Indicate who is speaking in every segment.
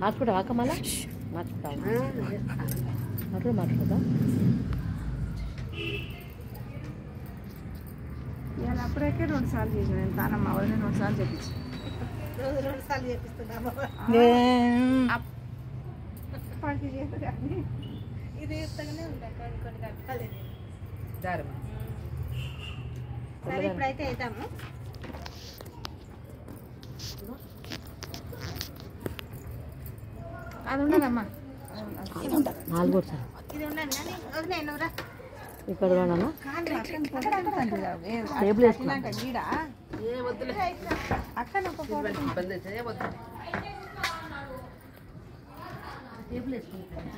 Speaker 1: మార్చుకుంటావా అక్క మళ్ళా మార్చుకుంటావా మార్చుకుంటా
Speaker 2: ఇవాళ అప్పుడైతే 2 సార్లు చేసాను నేను తానమ్మ వాళ్ళని 2 సార్లు చెప్పించి
Speaker 3: రోజు 2 సార్లు చేపిస్తున్నాము
Speaker 2: అప్పటికి చేస్తే కానీ
Speaker 3: ఇది ఇస్తూనే ఉంటాయి కొన్ని కట్టాలి
Speaker 2: దారమా
Speaker 3: సరే ఇప్పుడైతే అవుతాము
Speaker 2: అది ఉండదమ్మా
Speaker 1: 4 సార్
Speaker 3: ఇది ఉండండి కానీ వదిలేను రా
Speaker 1: ఇక్కడ కూడా
Speaker 2: టేబుల్ వేసుకున్నాక గీడ అక్కడ
Speaker 1: టేబుల్ వేసుకుంటాను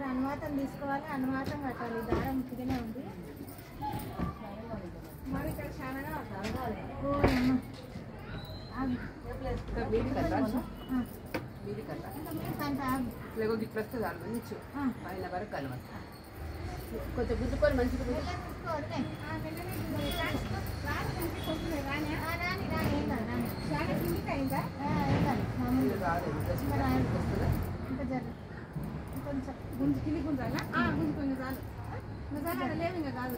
Speaker 3: అనుమాతం తీసుకోవాలి అనుమాతం కట్టాలి దారం ముఖ్యనే ఉంది మరి ఇక్కడ చాలా
Speaker 2: పైన వరకు కలవాలి కొంచెం గుద్దుకొని మంచిగా
Speaker 3: కొంచెం గుంజు కింది గుంజాలా గుంజు కొంచెం చాలు నిజంగా లేవు ఇంకా కాదు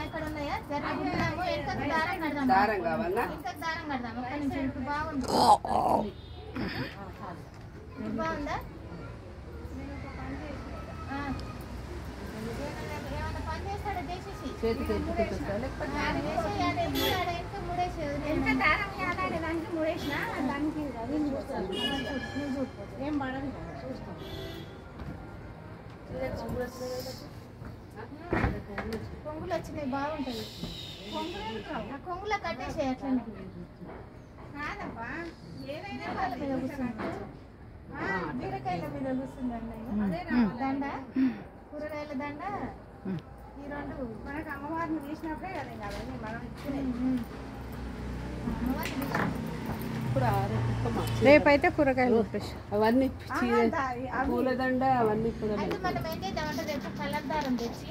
Speaker 3: ఇక్కడ ఉన్నాయా
Speaker 2: దారం కావాలా
Speaker 3: ఇంకా దారం కడదాం ఒక్క నిమిషం ఇప్పుడు బాగుంది బాగుందా ఏమన్నా పని చేస్తాడా చేసేసి
Speaker 2: చేతికి
Speaker 3: ఎంత దారం ఆడాడే దానికి మూడేసిన దానికి ఏం పడదు కొంగులు వచ్చినాయి బాగుంటుంది కొంగులో కట్టేసే అట్లనే కాదబ్బా ఏదైనా వాళ్ళ మీద కూర్చుంది బీరకాయల మీద కూర్చుందండి దండ కూరగాయల దండ ఈ 2 మనకు అమ్మవారిని తీసినప్పుడే కదా కావాలి మనం
Speaker 2: రేపైతే కూరగాయలు అవన్నీ పూలదండ అవన్నీ
Speaker 3: అయితే మనం ఏం చేద్దామంటే రేపు కలర్ దారం తెచ్చి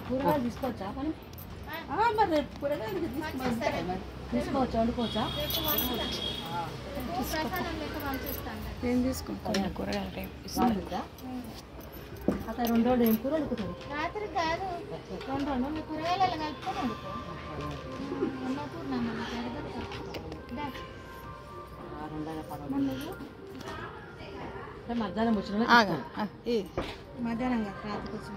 Speaker 1: కూరగాయలు తీసుకోవచ్చా మనం మరి రేపు కూరగాయలు తీసుకోవచ్చా వండుకోవచ్చా
Speaker 3: ప్రసాదం లెక్క పంపిస్తాను
Speaker 2: ఏం తీసుకుంటాం కూరగాయలు రేపు
Speaker 1: అక్కడ 2 రోజులు ఏం కూర వండుకుంటారు
Speaker 3: రాత్రి కాదు 2 రోజులు మీ కూరగాయలు కలుపుకొని వండుకో
Speaker 1: మధ్యాహ్నం వచ్చిన
Speaker 3: మధ్యాహ్నం రాత్రికి వచ్చిన